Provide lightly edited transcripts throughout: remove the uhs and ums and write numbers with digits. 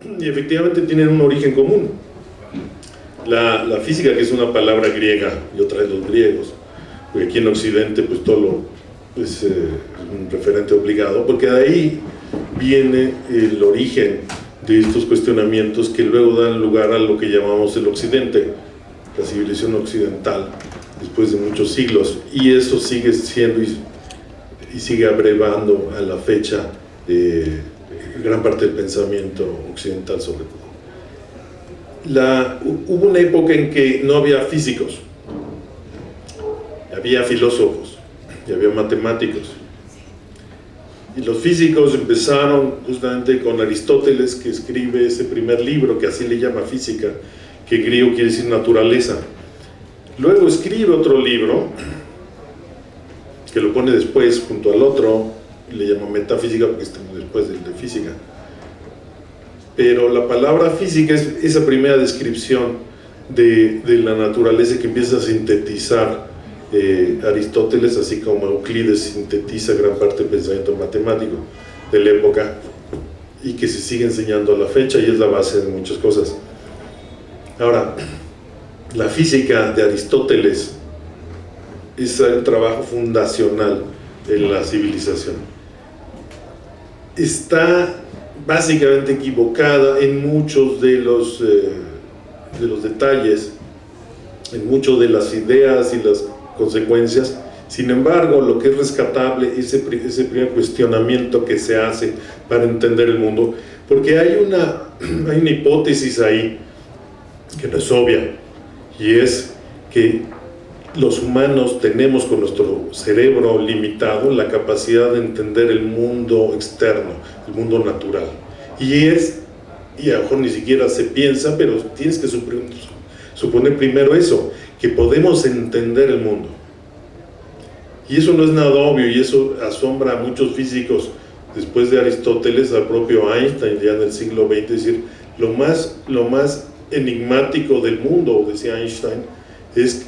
y efectivamente tienen un origen común. La física, que es una palabra griega y otra de los griegos, porque aquí en Occidente pues todo es un referente obligado, porque de ahí viene el origen de estos cuestionamientos que luego dan lugar a lo que llamamos el Occidente, la civilización occidental, después de muchos siglos, y eso sigue siendo y sigue abrevando a la fecha gran parte del pensamiento occidental sobre todo. Hubo una época en que no había físicos, había filósofos y había matemáticos, y los físicos empezaron justamente con Aristóteles, que escribe ese primer libro que así le llama Física, que en griego quiere decir naturaleza. Luego escribe otro libro que lo pone después junto al otro y le llama Metafísica, porque está después de Física. Pero la palabra física es esa primera descripción de la naturaleza que empieza a sintetizar Aristóteles, así como Euclides sintetiza gran parte del pensamiento matemático de la época y que se sigue enseñando a la fecha y es la base de muchas cosas. Ahora, la física de Aristóteles es el trabajo fundacional en la civilización. Está básicamente equivocada en muchos de los detalles, en muchas de las ideas y las consecuencias. Sin embargo, lo que es rescatable es ese primer cuestionamiento que se hace para entender el mundo, porque hay una hipótesis ahí que no es obvia, y es que los humanos tenemos, con nuestro cerebro limitado, la capacidad de entender el mundo externo, el mundo natural, y a lo mejor ni siquiera se piensa, pero tienes que suponer primero eso, que podemos entender el mundo. Y eso no es nada obvio, y eso asombra a muchos físicos después de Aristóteles, al propio Einstein ya en el siglo XX, es decir, lo más enigmático del mundo, decía Einstein, es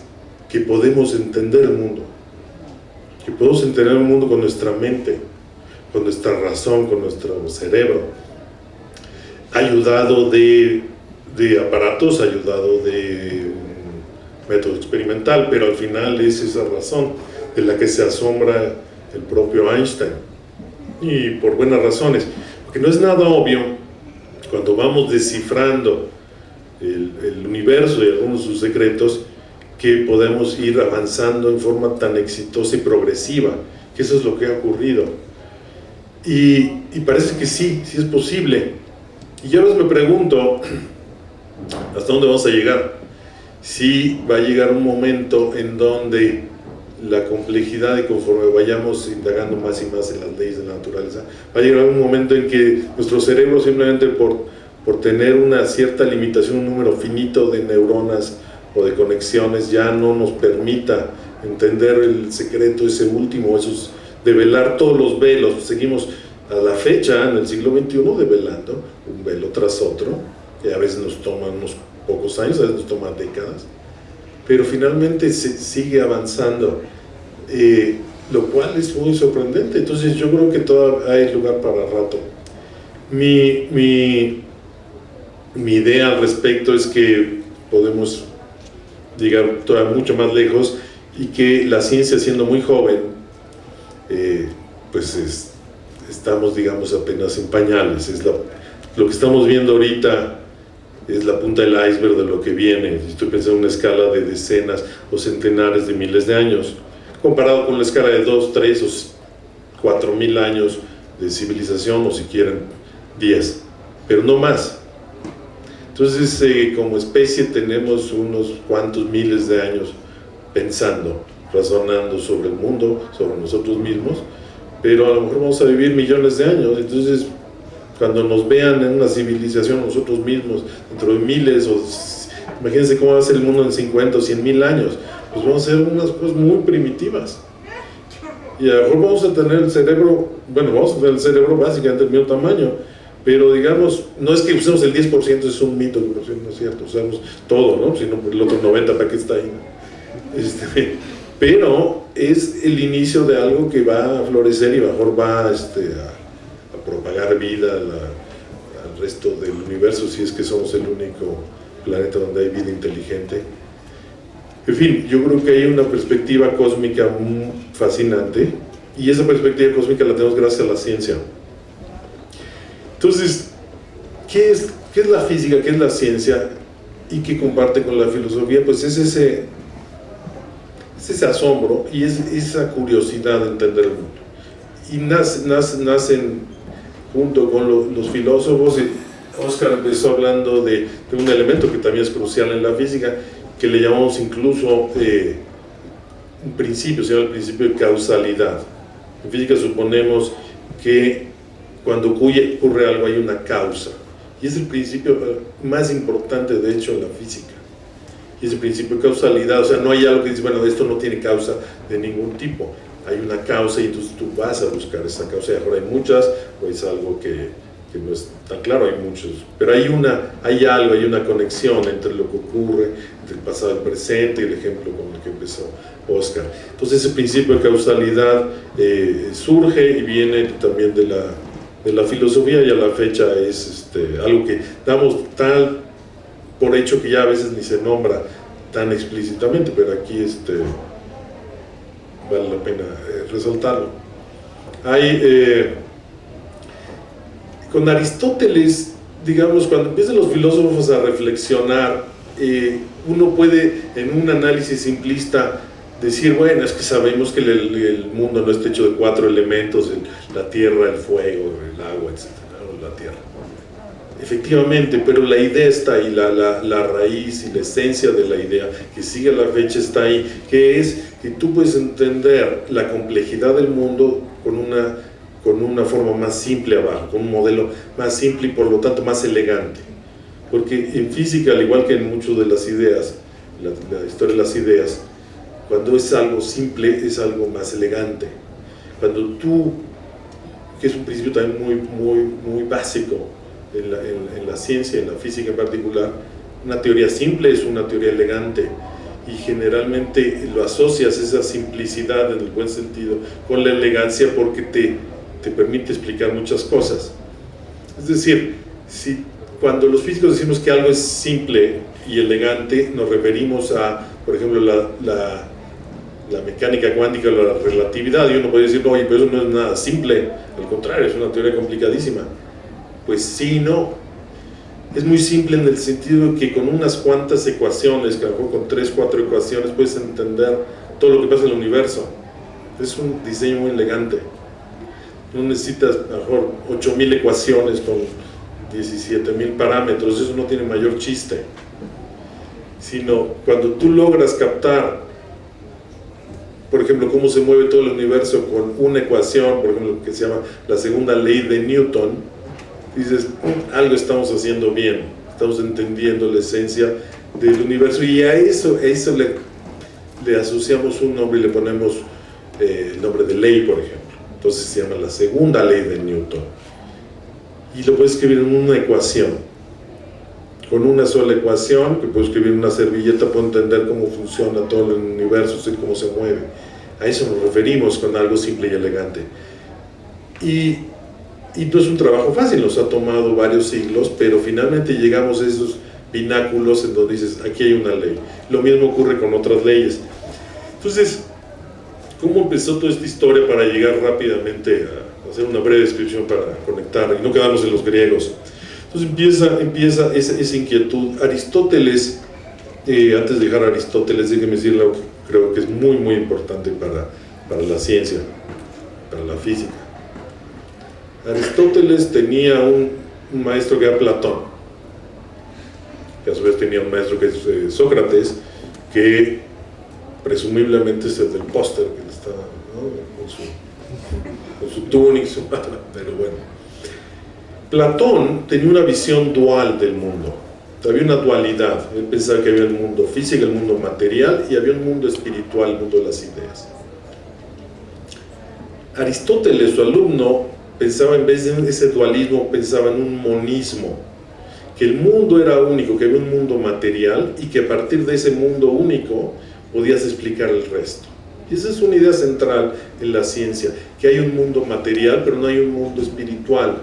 que podemos entender el mundo, que podemos entender el mundo con nuestra mente, con nuestra razón, con nuestro cerebro, ayudado de aparatos, ayudado de método experimental, pero al final es esa razón de la que se asombra el propio Einstein, y por buenas razones, porque no es nada obvio cuando vamos descifrando el universo y algunos de sus secretos, que podemos ir avanzando en forma tan exitosa y progresiva, que eso es lo que ha ocurrido, y parece que sí es posible. Y yo ahora me pregunto, ¿hasta dónde vamos a llegar? Si va a llegar un momento en donde la complejidad, y conforme vayamos indagando más y más en las leyes de la naturaleza, va a llegar un momento en que nuestro cerebro, simplemente por tener una cierta limitación, un número finito de neuronas o de conexiones, ya no nos permita entender el secreto ese último, esos develar todos los velos. Seguimos a la fecha, en el siglo XXI, develando un velo tras otro, que a veces nos toma unos pocos años, a veces nos toma décadas, pero finalmente se sigue avanzando, lo cual es muy sorprendente. Entonces yo creo que todavía hay lugar para rato. Mi idea al respecto es que podemos llegar todavía mucho más lejos, y que la ciencia, siendo muy joven, pues estamos, digamos, apenas en pañales. Lo que estamos viendo ahorita es la punta del iceberg de lo que viene. Estoy pensando en una escala de decenas o centenares de miles de años, comparado con la escala de 2, 3 o 4.000 años de civilización, o si quieren 10, pero no más. Entonces, como especie tenemos unos cuantos miles de años pensando, razonando sobre el mundo, sobre nosotros mismos, pero a lo mejor vamos a vivir millones de años. Entonces, cuando nos vean en una civilización nosotros mismos, dentro de miles, imagínense cómo va a ser el mundo en 50 o 100 mil años, pues vamos a hacer unas cosas muy primitivas. Y a lo mejor vamos a tener el cerebro, vamos a tener el cerebro básicamente del mismo tamaño, pero digamos, no es que usemos el 10%, es un mito, no es cierto, usamos todo, ¿no? Sino el otro 90%, ¿para qué está ahí? Pero es el inicio de algo que va a florecer y mejor va a propagar vida, a resto del universo, si es que somos el único planeta donde hay vida inteligente. En fin, yo creo que hay una perspectiva cósmica muy fascinante, y esa perspectiva cósmica la tenemos gracias a la ciencia. Entonces, ¿qué es la física? ¿Qué es la ciencia? ¿Y qué comparte con la filosofía? Pues es ese asombro y esa curiosidad de entender el mundo. Y nacen junto con los filósofos. Oscar empezó hablando de un elemento que también es crucial en la física, que le llamamos incluso un principio, se llama el principio de causalidad. En física suponemos que cuando ocurre algo hay una causa, y es el principio más importante de hecho en la física, y es el principio de causalidad. O sea, no hay algo que dice, bueno, esto no tiene causa de ningún tipo, hay una causa y entonces tú vas a buscar esa causa. Y ahora hay muchas, o es algo que no es tan claro, hay muchos, pero hay algo, hay una conexión entre lo que ocurre, entre el pasado y el presente, y el ejemplo con el que empezó Oscar. Entonces ese principio de causalidad surge y viene también de la filosofía, y a la fecha es algo que damos tal por hecho que ya a veces ni se nombra tan explícitamente, pero aquí vale la pena resaltarlo. Con Aristóteles, digamos, cuando empiezan los filósofos a reflexionar, uno puede en un análisis simplista decir, bueno, es que sabemos que el mundo no está hecho de 4 elementos, la tierra, el fuego, el agua, etc., ¿no? La tierra. Efectivamente, pero la idea está ahí, la raíz y la esencia de la idea que sigue a la fecha está ahí, que es que tú puedes entender la complejidad del mundo con una forma más simple abajo, con un modelo más simple y por lo tanto más elegante. Porque en física, al igual que en muchas de las ideas, la historia de las ideas, cuando es algo simple es algo más elegante. Cuando tú, que es un principio también muy básico en la ciencia, en la física en particular, una teoría simple es una teoría elegante, y generalmente lo asocias esa simplicidad en el buen sentido con la elegancia porque te permite explicar muchas cosas. Es decir, cuando los físicos decimos que algo es simple y elegante, nos referimos a, por ejemplo, la mecánica cuántica o la relatividad, y uno puede decir, no, oye, pero eso no es nada simple, al contrario, es una teoría complicadísima. Pues sí, no, es muy simple en el sentido de que con unas cuantas ecuaciones, que a lo mejor con 3, 4 ecuaciones puedes entender todo lo que pasa en el universo. Es un diseño muy elegante. No necesitas a lo mejor 8000 ecuaciones con 17000 parámetros, eso no tiene mayor chiste. Sino cuando tú logras captar, por ejemplo, cómo se mueve todo el universo con una ecuación, por ejemplo, que se llama la segunda ley de Newton, dices, algo estamos haciendo bien, estamos entendiendo la esencia del universo, y a eso le asociamos un nombre y le ponemos el nombre de ley, por ejemplo. Entonces se llama la segunda ley de Newton, y lo puedes escribir en una ecuación, con una sola ecuación que puedo escribir en una servilleta, puedo entender cómo funciona todo el universo, sé cómo se mueve. A eso nos referimos con algo simple y elegante. Y no es un trabajo fácil, nos ha tomado varios siglos, pero finalmente llegamos a esos pináculos en donde dices, aquí hay una ley. Lo mismo ocurre con otras leyes. Entonces, ¿cómo empezó toda esta historia para llegar rápidamente a hacer una breve descripción para conectar y no quedarnos en los griegos? Entonces empieza esa inquietud. Aristóteles, antes de dejar a Aristóteles, déjenme decirle algo que creo que es muy importante para la ciencia, para la física. Aristóteles tenía un maestro que era Platón, que a su vez tenía un maestro que es Sócrates, que presumiblemente es el del póster que le está, ¿no?, con su túnica, pero bueno. Platón tenía una visión dual del mundo, había una dualidad. Él pensaba que había el mundo físico, el mundo material, y había un mundo espiritual, el mundo de las ideas. Aristóteles, su alumno, pensaba, en vez de ese dualismo, pensaba en un monismo, que el mundo era único, que había un mundo material y que a partir de ese mundo único podías explicar el resto. Y esa es una idea central en la ciencia, que hay un mundo material pero no hay un mundo espiritual.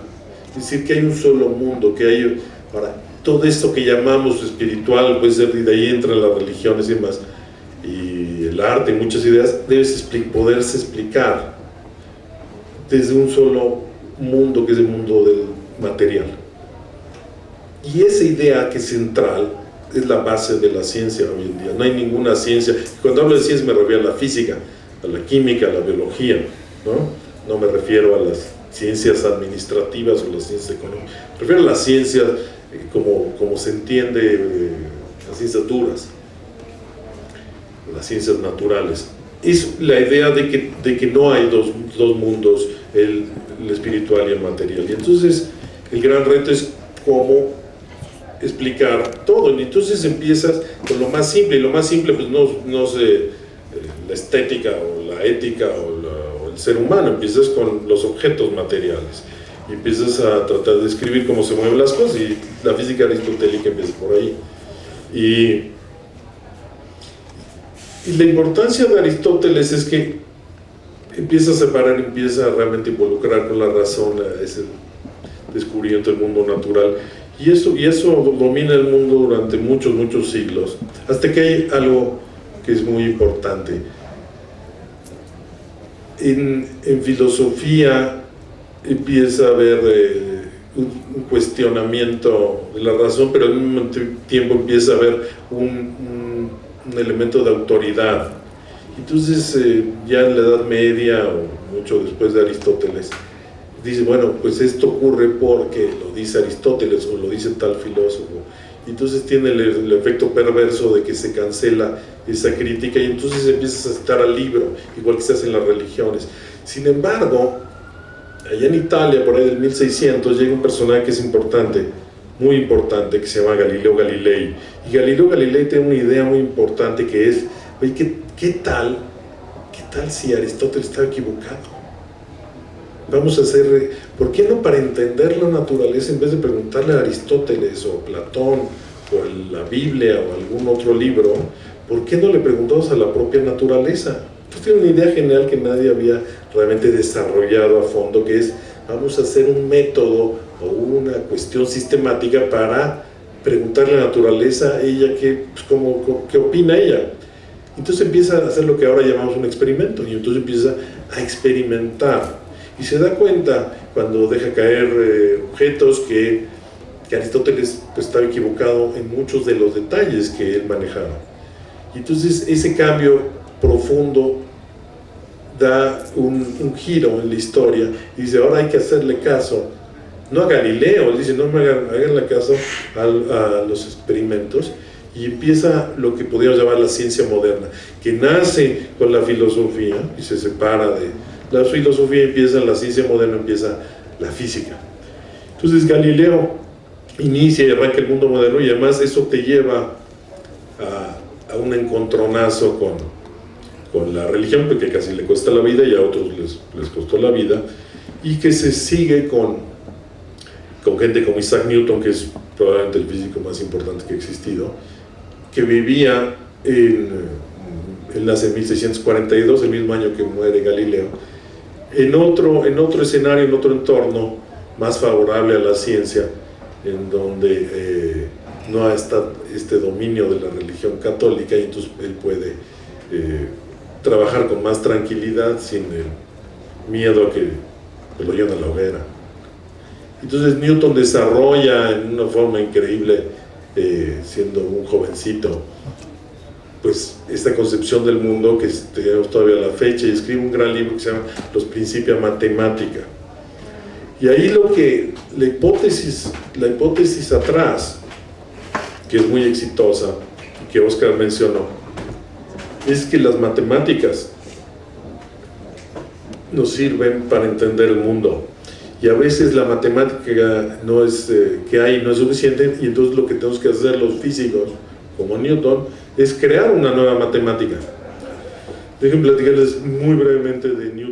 decir que hay un solo mundo, que hay... Ahora, todo esto que llamamos espiritual, pues de ahí entran las religiones y demás, y el arte, muchas ideas, poderse explicar desde un solo mundo, que es el mundo del material. Y esa idea que es central es la base de la ciencia hoy en día. No hay ninguna ciencia, cuando hablo de ciencia me refiero a la física, a la química, a la biología, no me refiero a las ciencias administrativas o las ciencias económicas, me refiero a las ciencias como se entiende, las ciencias duras, las ciencias naturales. Es la idea de que no hay dos mundos, el espiritual y el material. Y entonces el gran reto es cómo explicar todo. Y entonces empiezas con lo más simple, y lo más simple pues no es la estética o la ética o el ser humano. Empiezas con los objetos materiales y empiezas a tratar de describir cómo se mueven las cosas, y la física aristotélica empieza por ahí. Y la importancia de Aristóteles es que empieza a separar, empieza a realmente involucrar con la razón a ese descubrimiento del mundo natural, y eso domina el mundo durante muchos siglos, hasta que hay algo que es muy importante. En filosofía empieza a haber un cuestionamiento de la razón, pero al mismo tiempo empieza a haber un elemento de autoridad. Entonces ya en la Edad Media o mucho después de Aristóteles dice, bueno, pues esto ocurre porque lo dice Aristóteles o lo dice tal filósofo. Entonces tiene el efecto perverso de que se cancela esa crítica, y entonces empiezas a citar al libro, igual que se hace en las religiones. Sin embargo, allá en Italia, por ahí del 1600, llega un personaje que es importante, muy importante, que se llama Galileo Galilei. Y Galileo Galilei tiene una idea muy importante, que es, oye, ¿qué tal si Aristóteles estaba equivocado? Vamos a hacer, ¿por qué no, para entender la naturaleza, en vez de preguntarle a Aristóteles o Platón o la Biblia o algún otro libro, ¿por qué no le preguntamos a la propia naturaleza? Entonces tiene una idea general que nadie había realmente desarrollado a fondo, que es, vamos a hacer un método o una cuestión sistemática para preguntarle a la naturaleza, ella qué opina ella. Entonces empieza a hacer lo que ahora llamamos un experimento, y entonces empieza a experimentar. Y se da cuenta, cuando deja caer objetos, que Aristóteles pues, estaba equivocado en muchos de los detalles que él manejaba. Y entonces ese cambio profundo da un giro en la historia, y dice, ahora hay que hacerle caso, no a Galileo, él dice, no me haganle caso a los experimentos, y empieza lo que podríamos llamar la ciencia moderna, que nace con la filosofía y se separa de la filosofía, empieza la ciencia moderna, empieza la física. Entonces Galileo inicia y arranca el mundo moderno, y además eso te lleva a un encontronazo con la religión, porque casi le cuesta la vida, y a otros les costó la vida, y que se sigue con gente como Isaac Newton, que es probablemente el físico más importante que ha existido, que vivía él nace en 1642, el mismo año que muere Galileo, en otro escenario, en otro entorno más favorable a la ciencia, en donde no está este dominio de la religión católica, y entonces él puede trabajar con más tranquilidad, sin el miedo a que lo lleven a la hoguera. Entonces Newton desarrolla en una forma increíble, siendo un jovencito, pues esta concepción del mundo que tenemos todavía a la fecha, y escribe un gran libro que se llama Los Principia Mathematica. Y ahí la hipótesis atrás, que es muy exitosa, y que Oscar mencionó, es que las matemáticas nos sirven para entender el mundo, y a veces la matemática no es suficiente, y entonces lo que tenemos que hacer los físicos, como Newton, es crear una nueva matemática. Déjenme platicarles muy brevemente de Newton.